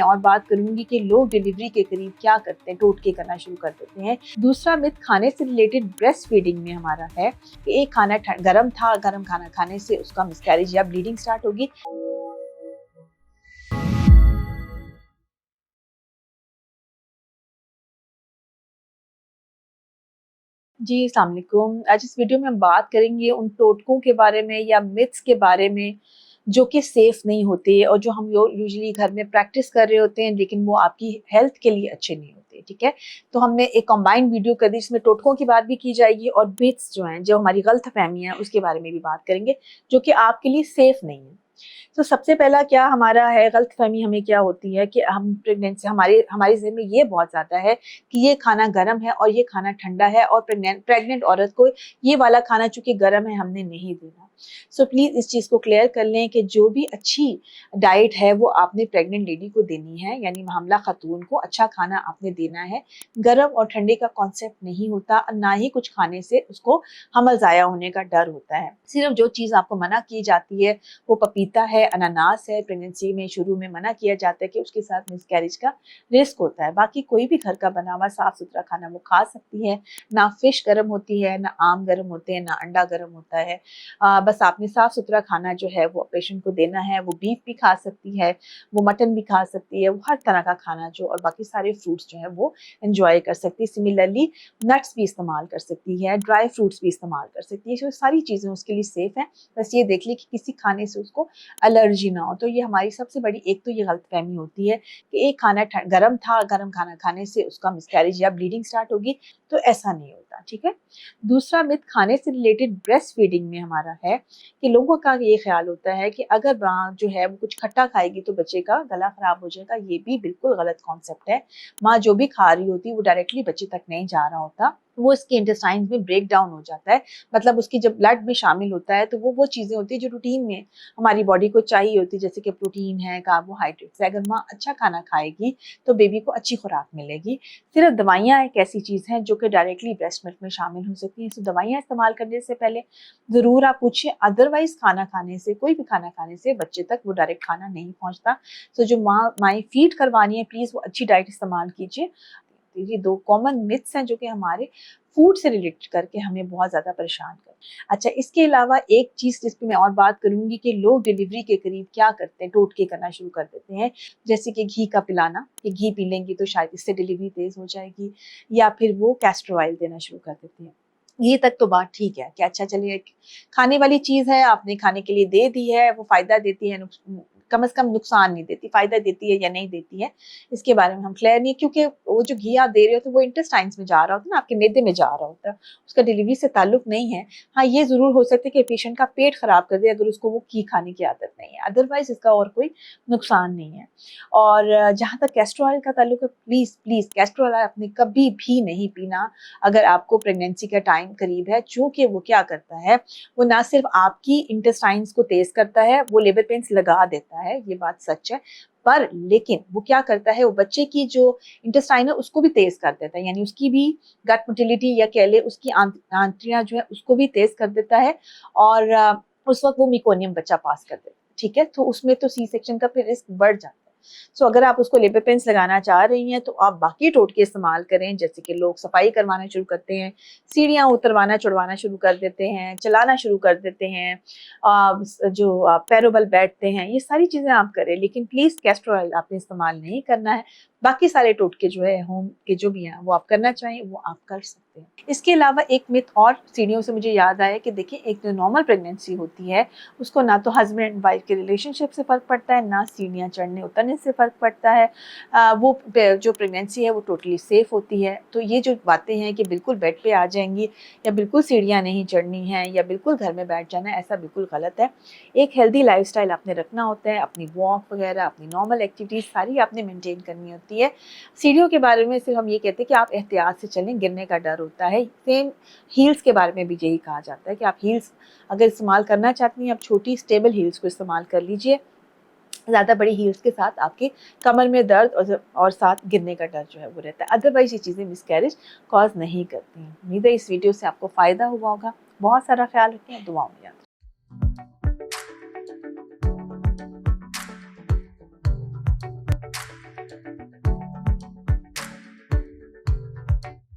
और बात करूंगी कि लोग डिलीवरी के करीब क्या करते हैं, टोटके करना शुरू कर देते हैं। दूसरा मिथ खाने से रिलेटेड ब्रेस्ट फीडिंग में हमारा है कि एक खाना गर्म था, गर्म खाना खाने से उसका मिसकैरेज या ब्लीडिंग स्टार्ट होगी। जी, अस्सलाम वालेकुम। आज इस वीडियो में हम बात करेंगे उन टोटकों के बारे में या मिथ्स के बारे में जो कि सेफ नहीं होते और जो हम यूजुअली घर में प्रैक्टिस कर रहे होते हैं, लेकिन वो आपकी हेल्थ के लिए अच्छे नहीं होते। ठीक है, तो हमने एक कंबाइंड वीडियो कर दी जिसमें टोटकों की बात भी की जाएगी और मिथ्स जो हैं, जो हमारी गलत फहमियां हैं, उसके बारे में भी बात करेंगे जो कि आपके लिए सेफ नहीं है। तो सबसे पहला क्या हमारा है, गलतफहमी हमें क्या होती है कि हम प्रेगनेंसी हमारे ज़हन में ये बहुत ज़्यादा है कि ये खाना गर्म है और ये खाना ठंडा है और प्रेग्नेंट औरत को ये वाला खाना चूंकि गर्म है हमने नहीं देना। सो प्लीज़ इस चीज़ को क्लियर कर लें कि जो भी अच्छी डाइट है वो आपने प्रेग्नेंट लेडी को देनी है, यानी हमला खातून को अच्छा खाना आपने देना है। गर्म और ठंडे का कॉन्सेप्ट नहीं होता, ना ही कुछ खाने से उसको हमल ज़ाया होने का डर होता है। सिर्फ जो चीज़ आपको मना की जाती है वो पपीता है, अनानास है। प्रेगनेंसी में शुरू में मना किया जाता है कि उसके साथ मिसकैरेज का रिस्क होता है। बाकी कोई भी घर का बना हुआ साफ सुथरा खाना वो खा सकती है। ना फिश गर्म होती है, ना आम गर्म होते हैं, ना अंडा गर्म होता है। बस आपने साफ सुथरा खाना जो है वो पेशेंट को देना है। वो बीफ भी खा सकती है, वो मटन भी खा सकती है, वो हर तरह का खाना जो और बाकी सारे फ्रूट्स जो है वो इंजॉय कर सकती है। सिमिलरली नट्स भी इस्तेमाल कर सकती है, ड्राई फ्रूट्स भी इस्तेमाल कर सकती है। तो सारी चीज़ें उसके लिए सेफ है। बस ये देख ली कि किसी खाने से उसको एलर्जी ना हो। तो ये हमारी सबसे बड़ी एक तो ये गलतफहमी होती है कि एक खाना गर्म था, गर्म खाना खाने से उसका मिसकैरेज या ब्लीडिंग स्टार्ट होगी, तो ऐसा नहीं होता। ठीक है, दूसरा मिथ खाने से रिलेटेड ब्रेस्ट फीडिंग में हमारा है कि लोगों का ये ख्याल होता है कि अगर माँ जो है वो कुछ खट्टा खाएगी तो बच्चे का गला खराब हो जाएगा। ये भी बिल्कुल गलत कॉन्सेप्ट है। माँ जो भी खा रही होती है वो डायरेक्टली बच्चे तक नहीं जा रहा होता, वो इसके इंटेस्टाइन्स में ब्रेक डाउन हो जाता है। मतलब उसकी जब ब्लड में शामिल होता है तो वो चीज़ें होती है जो रूटीन में हमारी बॉडी को चाहिए होती है, जैसे कि प्रोटीन है, कार्बोहाइड्रेट्स है। अगर माँ अच्छा खाना खाएगी तो बेबी को अच्छी खुराक मिलेगी। सिर्फ दवाइयाँ एक ऐसी चीज़ है जो कि डायरेक्टली ब्रेस्ट मिल्क में शामिल हो सकती हैं। तो दवाइयाँ इस्तेमाल करने से पहले ज़रूर आप पूछिए। अदरवाइज खाना खाने से, कोई भी खाना खाने से बच्चे तक वो डायरेक्ट खाना नहीं पहुँचता। तो जो माएँ फीड करवानी है, प्लीज़ वो अच्छी डाइट इस्तेमाल कीजिए। ये दो कॉमन मिथ्स हैं जो कि हमारे फूड से रिलेटेड करके हमें बहुत ज़्यादा परेशान कर। अच्छा, इसके अलावा एक चीज़ जिस पे मैं और बात करूँगी कि लोग डिलीवरी के करीब क्या करते हैं, टोटके करना शुरू कर देते हैं। जैसे कि घी का पिलाना, कि घी पी लेंगी तो शायद इससे डिलीवरी तेज़ हो जाएगी, या फिर वो कैस्टर ऑयल देना शुरू कर देते हैं। ये तक तो बात ठीक है कि अच्छा चलिए खाने वाली चीज़ है, आपने खाने के लिए दे दी है, वो फ़ायदा देती है, कम से कम नुकसान नहीं देती। फ़ायदा देती है या नहीं देती है, इसके बारे में हम क्लियर नहीं है, क्योंकि वो जो घी आप दे रहे होते वो इंटेस्टाइन्स में जा रहा होता है ना, आपके मैदे में जा रहा होता है, उसका डिलीवरी से ताल्लुक नहीं है। हाँ, ये ज़रूर हो सकता है कि पेशेंट का पेट ख़राब कर दे अगर उसको वो घी खाने की आदत नहीं है, अदरवाइज़ इसका और कोई नुकसान नहीं है। और जहाँ तक कैस्टर ऑयल का ताल्लुक है, प्लीज़ कैस्टर ऑयल आपने कभी भी नहीं पीना अगर आपको प्रेगनेंसी का टाइम करीब है। चूँकि वो क्या करता है, वो ना सिर्फ आपकी इंटेस्टाइन्स को तेज़ करता है, वो लेबर पेन्स लगा देता है, ये बात सच है। पर लेकिन वो क्या करता है, वो बच्चे की जो इंटेस्टाइन है उसको भी तेज़ कर देता है, यानी उसकी भी गट मोटिलिटी या कह लें उसकी आंत्रियाँ जो है उसको भी तेज़ कर देता है। और उस वक़्त वो मेकोनियम बच्चा पास कर देता है। ठीक है, तो उसमें तो सी सेक्शन का फिर रिस्क बढ़ जाता है। सो अगर आप उसको लेबर पेन्स लगाना चाह रही हैं तो आप बाकी टोटके इस्तेमाल करें, जैसे कि लोग सफाई करवाना शुरू करते हैं, सीढ़ियाँ उतरवाना चढ़वाना शुरू कर देते हैं, चलाना शुरू कर देते हैं, जो पैरों बल बैठते हैं, ये सारी चीज़ें आप करें, लेकिन प्लीज़ कैस्टर ऑयल आपने इस्तेमाल नहीं करना है। बाकी सारे टोटके जो है होम के जो भी हैं वो आप करना चाहें वो आप कर सकते हैं। इसके अलावा एक मिथ और सीढ़ियों से मुझे याद आया कि देखिए, एक जो नॉर्मल प्रेगनेंसी होती है उसको ना तो हस्बैंड एंड वाइफ के रिलेशनशिप से फ़र्क पड़ता है, ना सीढ़ियाँ चढ़ने उतरने से फ़र्क पड़ता है। वो जो प्रेगनेंसी है वो टोटली सेफ़ होती है। तो ये जो बातें हैं कि बिल्कुल बेड पे आ जाएंगी या बिल्कुल सीढ़ियाँ नहीं चढ़नी हैं या बिल्कुल घर में बैठ जाना है, ऐसा बिल्कुल गलत है। एक हेल्दी लाइफस्टाइल आपने रखना होता है, अपनी वॉक वगैरह, अपनी नॉर्मल एक्टिविटीज़ सारी आपने मेंटेन करनी होती है। सीढ़ियों के बारे में सिर्फ हम ये कहते हैं कि आप एहतियात से चलें, गिरने का डर होता है। सेम हील्स के बारे में भी यही कहा जाता है कि आप हील्स अगर इस्तेमाल करना चाहती हैं, आप छोटी स्टेबल हील्स को इस्तेमाल कर लीजिए। ज़्यादा बड़ी हील्स के साथ आपके कमर में दर्द और साथ गिरने का डर जो है वो रहता है। अदरवाइज़ ये चीज़ें मिसकैरेज कॉज़ नहीं करती हैं। उम्मीद है इस वीडियो से आपको फ़ायदा हुआ होगा। बहुत सारा ख्याल रखें, दुआओं में याद रखें।